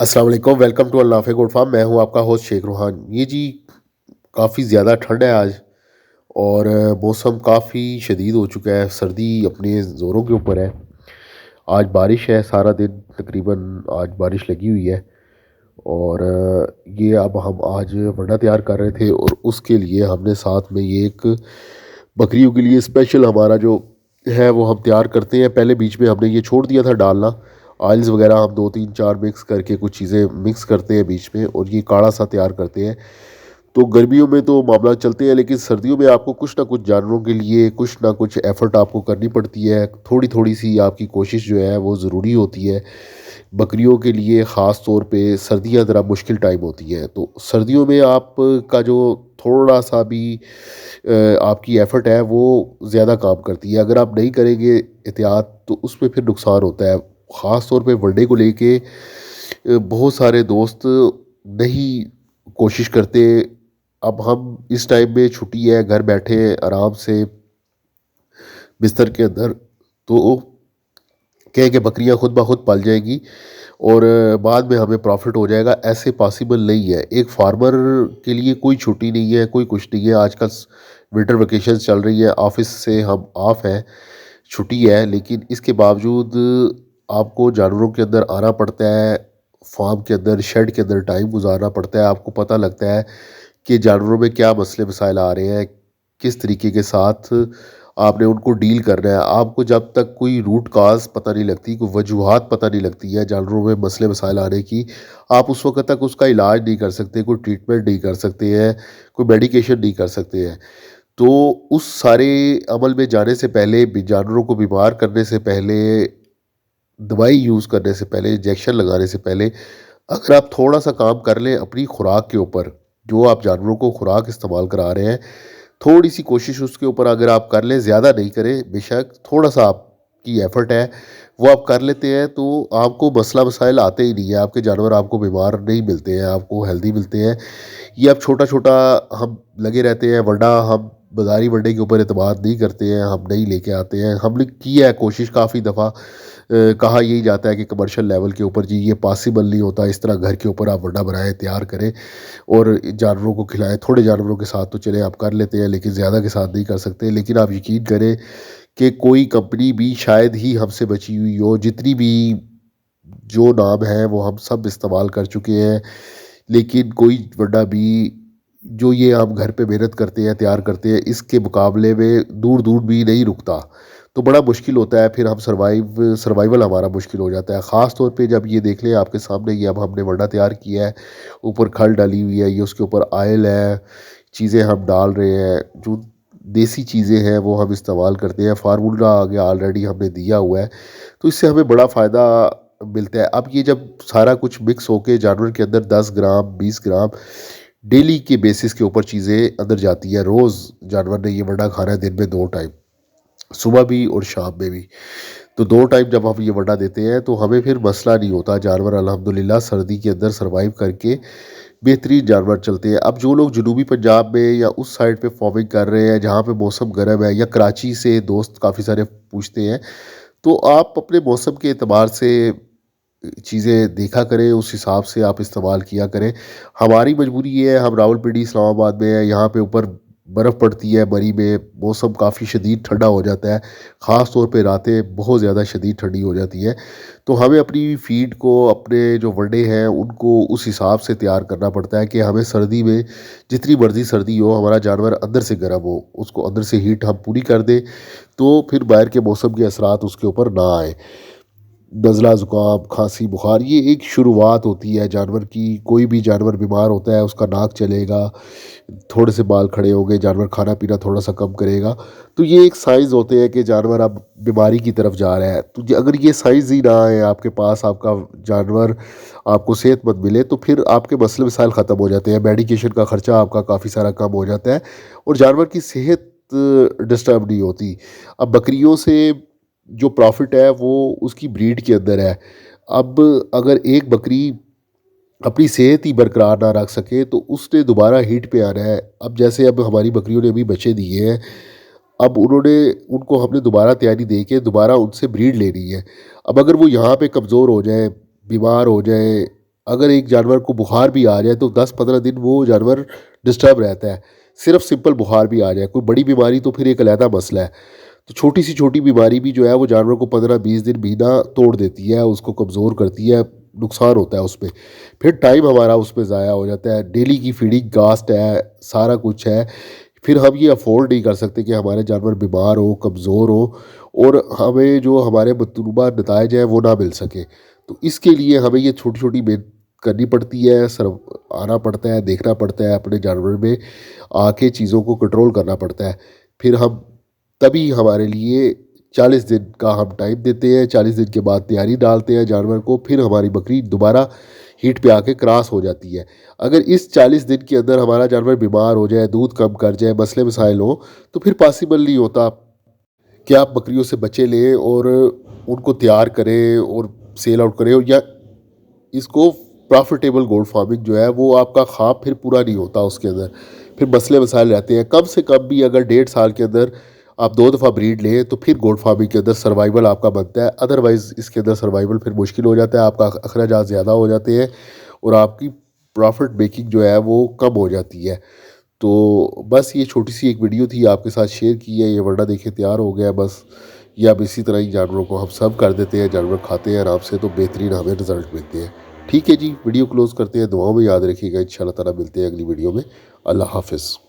अस्सलाम वालेकुम, welcome to अल्लाफ़े good farm. मैं हूं आपका होस्ट शेख रूहान। ये जी काफ़ी ज़्यादा ठंड है आज और मौसम काफ़ी शदीद हो चुका है, सर्दी अपने ज़ोरों के ऊपर है। आज बारिश है, सारा दिन तकरीबन आज बारिश लगी हुई है और ये अब हम आज वड़ा तैयार कर रहे थे और उसके लिए हमने साथ में ये एक बकरियों के लिए स्पेशल हमारा जो है वो हम तैयार करते हैं। पहले बीच में हमने ये छोड़ दिया था डालना, ऑयल्स वगैरह हम 2 3 4 मिक्स करके कुछ चीज़ें मिक्स करते हैं बीच में और ये काढ़ा सा तैयार करते हैं। तो गर्मियों में तो मामला चलते हैं, लेकिन सर्दियों में आपको कुछ ना कुछ जानवरों के लिए कुछ ना कुछ एफ़र्ट आपको करनी पड़ती है। थोड़ी थोड़ी सी आपकी कोशिश जो है वो ज़रूरी होती है। बकरियों के लिए ख़ास तौर पे सर्दियाँ ज़रा मुश्किल टाइम होती हैं, तो सर्दियों में आपका जो थोड़ा सा भी आपकी एफ़र्ट है वो ज़्यादा काम करती है। अगर आप नहीं करेंगे एहतियात तो उसमें फिर नुकसान होता है। ख़ास तौर पे वनडे को लेके बहुत सारे दोस्त नहीं कोशिश करते। अब हम इस टाइम में छुट्टी है, घर बैठे हैं आराम से बिस्तर के अंदर, तो कहें कि बकरियां खुद ब खुद पल जाएंगी और बाद में हमें प्रॉफिट हो जाएगा, ऐसे पॉसिबल नहीं है। एक फार्मर के लिए कोई छुट्टी नहीं है, कोई कुछ नहीं है। आजकल विंटर वेकेशन चल रही है, ऑफिस से हम ऑफ हैं, छुट्टी है, लेकिन इसके बावजूद आपको जानवरों के अंदर आना पड़ता है, फार्म के अंदर शेड के अंदर टाइम गुजारना पड़ता है। आपको पता लगता है कि जानवरों में क्या मसले मसाइल आ रहे हैं, किस तरीके के साथ आपने उनको डील करना है। आपको जब तक कोई रूट काज़ पता नहीं लगती, कोई वजूहात पता नहीं लगती है जानवरों में मसले मसाइल आने की, आप उस वक़्त तक उसका इलाज नहीं कर सकते, कोई ट्रीटमेंट नहीं कर सकते हैं, कोई मेडिकेशन नहीं कर सकते हैं। तो उस सारे अमल में जाने से पहले भी, जानवरों को बीमार करने से पहले, दवाई यूज़ करने से पहले, इंजेक्शन लगाने से पहले, अगर आप थोड़ा-सा काम कर लें अपनी खुराक के ऊपर, जो आप जानवरों को खुराक इस्तेमाल करा रहे हैं, थोड़ी-सी कोशिश उसके ऊपर अगर आप कर लें, ज़्यादा नहीं करें बेशक, थोड़ा-सा आपकी एफ़र्ट है, वो आप कर लेते हैं तो आपको मसला मसाइल आते ही नहीं है। आपके जानवर आपको बीमार नहीं मिलते हैं, आपको हेल्दी मिलते हैं। ये अब छोटा-छोटा हम लगे रहते हैं, वरना हम बाज़ारी वनडे के ऊपर एतमाद नहीं करते हैं, हम नहीं लेके आते हैं। हमने की है कोशिश काफ़ी दफ़ा, कहा यही जाता है कि कमर्शियल लेवल के ऊपर जी ये पॉसिबल नहीं होता, इस तरह घर के ऊपर आप वनडा बनाएँ, तैयार करें और जानवरों को खिलाएँ। थोड़े जानवरों के साथ तो चलें आप कर लेते हैं, लेकिन ज़्यादा के साथ नहीं कर सकते। लेकिन आप यकीन करें कि कोई कंपनी भी शायद ही हमसे बची हुई हो, जितनी भी जो नाम है वो हम सब इस्तेमाल कर चुके हैं, लेकिन कोई वनडा भी जो ये हम घर पे मेहनत करते हैं, तैयार करते हैं, इसके मुकाबले में दूर-दूर भी नहीं रुकता। तो बड़ा मुश्किल होता है, फिर हम सर्वाइवल हमारा मुश्किल हो जाता है। ख़ास तौर पे जब ये देख लें आपके सामने, ये अब हमने वनडा तैयार किया है, ऊपर खल डाली हुई है, ये उसके ऊपर ऑयल है, चीज़ें हम डाल रहे हैं, जो देसी चीज़ें हैं वो हम इस्तेमाल करते हैं। फार्मूला आ गया ऑलरेडी हमने दिया हुआ है, तो इससे हमें बड़ा फ़ायदा मिलता है। अब ये जब सारा कुछ मिक्स होके जानवर के अंदर 10 ग्राम 20 ग्राम डेली के बेसिस के ऊपर चीज़ें अंदर जाती है। रोज़ जानवर ने ये वड़ा खाना है, दिन में 2 टाइम, सुबह भी और शाम में भी। तो 2 टाइम जब हम ये वड़ा देते हैं तो हमें फिर मसला नहीं होता। जानवर अल्हम्दुलिल्लाह सर्दी के अंदर सर्वाइव करके बेहतरीन जानवर चलते हैं। अब जो लोग जनूबी पंजाब में या उस साइड पे फार्मिंग कर रहे हैं जहाँ पे मौसम गर्म है, या कराची से दोस्त काफ़ी सारे पूछते हैं, तो आप अपने मौसम के एतबार से चीज़ें देखा करें, उस हिसाब से आप इस्तेमाल किया करें। हमारी मजबूरी ये है, हम रावलपिंडी इस्लामाबाद में हैं, यहाँ पे ऊपर बर्फ़ पड़ती है मरी में, मौसम काफ़ी शदीद ठंडा हो जाता है, ख़ास तौर पे रातें बहुत ज़्यादा शदीद ठंडी हो जाती हैं। तो हमें अपनी फ़ीड को, अपने जो वनडे हैं उनको उस हिसाब से तैयार करना पड़ता है कि हमें सर्दी में जितनी मर्ज़ी सर्दी हो, हमारा जानवर अंदर से गर्म हो, उसको अंदर से हीट हम पूरी कर दें, तो फिर बाहर के मौसम के असरात उसके ऊपर ना आए। नज़ला, ज़ुकाम, खाँसी, बुखार, ये एक शुरुआत होती है जानवर की। कोई भी जानवर बीमार होता है, उसका नाक चलेगा, थोड़े से बाल खड़े होंगे, जानवर खाना-पीना थोड़ा-सा कम करेगा। तो ये एक साइंस होते हैं कि जानवर अब बीमारी की तरफ जा रहा है। तो अगर ये साइंस ही ना आए आपके पास, आपका जानवर आपको सेहतमंद मिले, तो फिर आपके मसले-मसाइल ख़त्म हो जाते हैं। मेडिकेशन का खर्चा आपका काफ़ी सारा कम हो जाता है और जानवर की सेहत डिस्टर्ब नहीं होती। अब बकरियों से जो प्रॉफ़िट है वो उसकी ब्रीड के अंदर है। अब अगर एक बकरी अपनी सेहत ही बरकरार ना रख सके तो उसने दोबारा हीट पे आना है। अब जैसे अब हमारी बकरियों ने अभी बच्चे दिए हैं, अब उनको हमने दोबारा तैयारी दे के दोबारा उनसे ब्रीड लेनी है। अब अगर वो यहाँ पे कमज़ोर हो जाए, बीमार हो जाए, अगर एक जानवर को बुखार भी आ जाए तो 10-15 दिन वो जानवर डिस्टर्ब रहता है। सिर्फ सिंपल बुखार भी आ जाए, कोई बड़ी बीमारी तो फिर एक अलहदा मसला है। तो छोटी सी छोटी बीमारी भी जो है वो जानवर को 15-20 दिन महीना तोड़ देती है, उसको कमज़ोर करती है, नुकसान होता है उसमें। फिर टाइम हमारा उसमें ज़ाया हो जाता है, डेली की फीडिंग कास्ट है, सारा कुछ है। फिर हम ये अफोर्ड नहीं कर सकते कि हमारे जानवर बीमार हो, कमज़ोर हो और हमें जो हमारे मतलूबा नताइज हैं वो ना मिल सके। तो इसके लिए हमें ये छोटी छोटी मेहनत करनी पड़ती है, सर आना पड़ता है, देखना पड़ता है, अपने जानवर में आके चीज़ों को कंट्रोल करना पड़ता है। फिर हम तभी हमारे लिए 40 दिन का हम टाइम देते हैं, 40 दिन के बाद तैयारी डालते हैं जानवर को, फिर हमारी बकरी दोबारा हीट पे आके क्रॉस हो जाती है। अगर इस 40 दिन के अंदर हमारा जानवर बीमार हो जाए, दूध कम कर जाए, मसले मसाइल हो, तो फिर पॉसिबल नहीं होता कि आप बकरियों से बच्चे लें और उनको तैयार करें और सेल आउट करें, या इसको प्रॉफिटेबल गोल्ड फार्मिंग जो है वो आपका ख्वाब फिर पूरा नहीं होता उसके अंदर। फिर मसले मसाइल रहते हैं। कम से कम भी अगर 1.5 साल के अंदर आप 2 दफ़ा ब्रीड लें तो फिर गोल्ड फार्मिंग के अंदर सर्वाइवल आपका बनता है। अदरवाइज़ इसके अंदर सर्वाइवल फिर मुश्किल हो जाता है, आपका अखराजात ज़्यादा हो जाते हैं और आपकी प्रॉफिट मेकिंग जो है वो कम हो जाती है। तो बस ये छोटी सी एक वीडियो थी, आपके साथ शेयर की है। ये वरना देखिए तैयार हो गया बस। ये अब इसी तरह ही जानवरों को हम सब कर देते हैं, जानवर खाते हैं आराम से, तो बेहतरीन हमें रिजल्ट मिलते हैं। ठीक है जी, वीडियो क्लोज़ करते हैं। दुआओं में याद रखिएगा। इंशाल्लाह ताला मिलते हैं अगली वीडियो में। अल्लाह हाफ़िज़।